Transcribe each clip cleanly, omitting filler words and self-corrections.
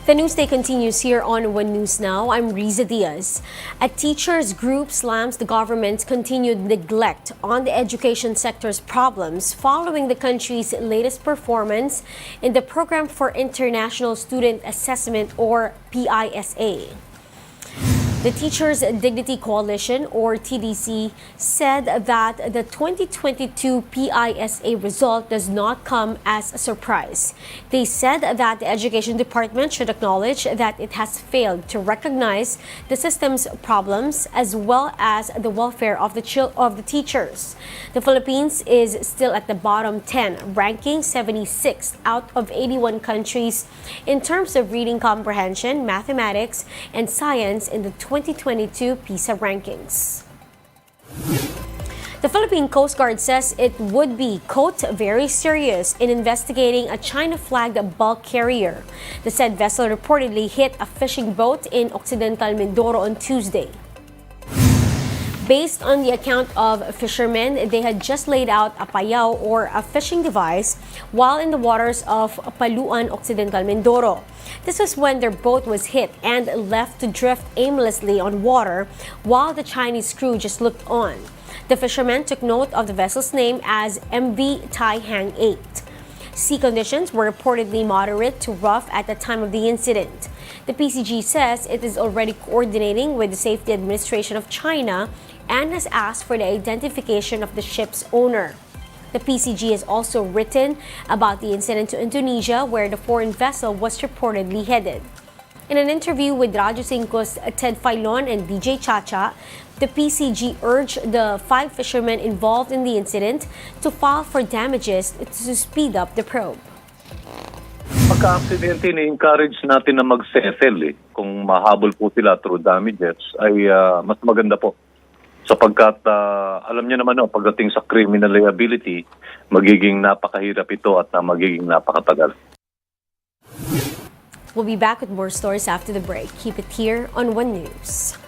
The newsday continues here on One News Now. I'm Riza Diaz. A teachers group slams the government's continued neglect on the education sector's problems following the country's latest performance in the Program for International Student Assessment, or PISA. The Teachers Dignity Coalition, or TDC, said that the 2022 PISA result does not come as a surprise. They said that the Education Department should acknowledge that it has failed to recognize the system's problems as well as the welfare of the teachers. The Philippines is still at the bottom 10, ranking 76th out of 81 countries in terms of reading comprehension, mathematics, and science in the 2022 PISA rankings. The Philippine Coast Guard says it would be, quote, very serious in investigating a China-flagged bulk carrier. The said vessel reportedly hit a fishing boat in Occidental Mindoro on Tuesday. Based on the account of fishermen, they had just laid out a payao, or a fishing device, while in the waters of Paluan, Occidental Mindoro. This was when their boat was hit and left to drift aimlessly on water while the Chinese crew just looked on. The fishermen took note of the vessel's name as MV Tai Hang 8. Sea conditions were reportedly moderate to rough at the time of the incident. The PCG says it is already coordinating with the Safety Administration of China and has asked for the identification of the ship's owner. The PCG has also written about the incident to Indonesia, where the foreign vessel was reportedly headed. In an interview with Radyo 5's Ted Filon and DJ Chacha, the PCG urged the 5 fishermen involved in the incident to file for damages to speed up the probe. Pagka-aksidente, ni-encourage natin na mag-settle. Kung mahabol po sila through damages, ay mas maganda po. Sapagkat alam niyo naman, pagdating sa criminal liability, magiging napakahirap ito at magiging napakatagal. We'll be back with more stories after the break. Keep it here on One News.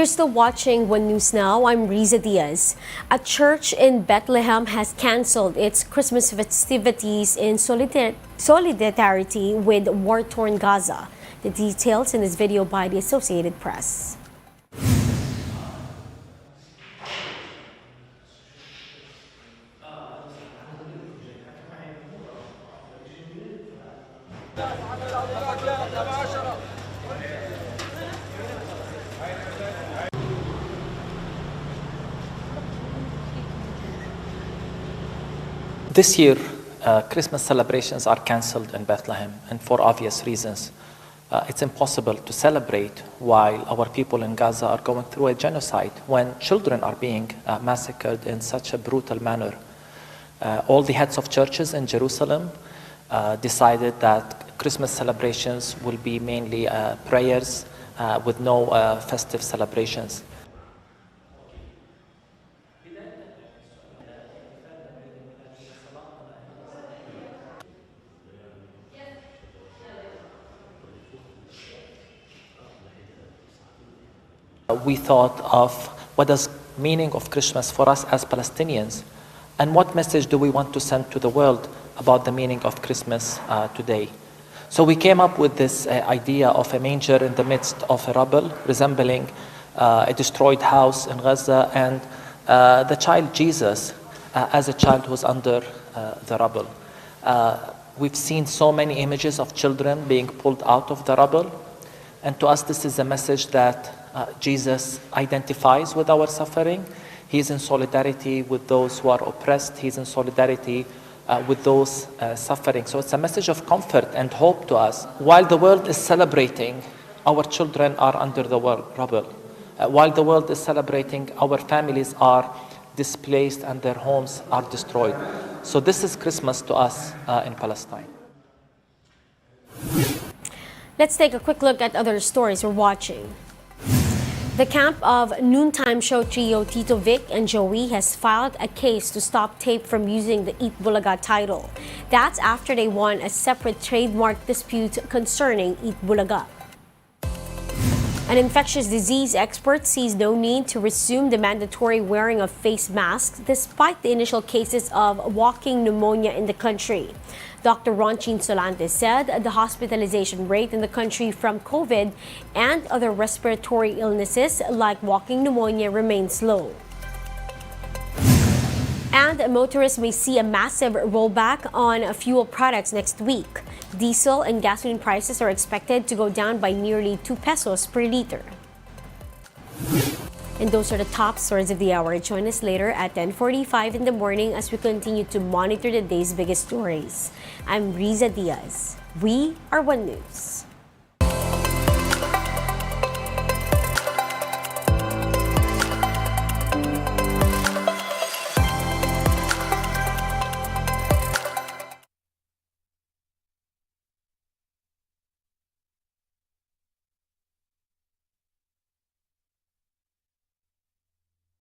You're still watching One News Now. I'm Riza Diaz. A church in Bethlehem has canceled its Christmas festivities in solidarity with war-torn Gaza. The details in this video by the Associated Press. This year, Christmas celebrations are cancelled in Bethlehem, and for obvious reasons. It's impossible to celebrate while our people in Gaza are going through a genocide, when children are being massacred in such a brutal manner. All the heads of churches in Jerusalem decided that Christmas celebrations will be mainly prayers with no festive celebrations. We thought of what is meaning of Christmas for us as Palestinians, and what message do we want to send to the world about the meaning of Christmas today. So we came up with this idea of a manger in the midst of a rubble, resembling a destroyed house in Gaza, and the child Jesus as a child who's under the rubble. We've seen so many images of children being pulled out of the rubble, and to us this is a message that Jesus identifies with our suffering. He is in solidarity with those who are oppressed. He is in solidarity with those suffering. So it's a message of comfort and hope to us. While the world is celebrating, our children are under the rubble. While the world is celebrating, our families are displaced and their homes are destroyed. So this is Christmas to us in Palestine. Let's take a quick look at other stories we're watching. The camp of noontime show trio Tito Vic and Joey has filed a case to stop tape from using the Eat Bulaga title. That's after they won a separate trademark dispute concerning Eat Bulaga. An infectious disease expert sees no need to resume the mandatory wearing of face masks despite the initial cases of walking pneumonia in the country. Dr. Ronchin Solante said the hospitalization rate in the country from COVID and other respiratory illnesses like walking pneumonia remains low. And motorists may see a massive rollback on fuel products next week. Diesel and gasoline prices are expected to go down by nearly 2 pesos per liter. And those are the top stories of the hour. Join us later at 10:45 in the morning as we continue to monitor the day's biggest stories. I'm Riza Diaz. We are One News.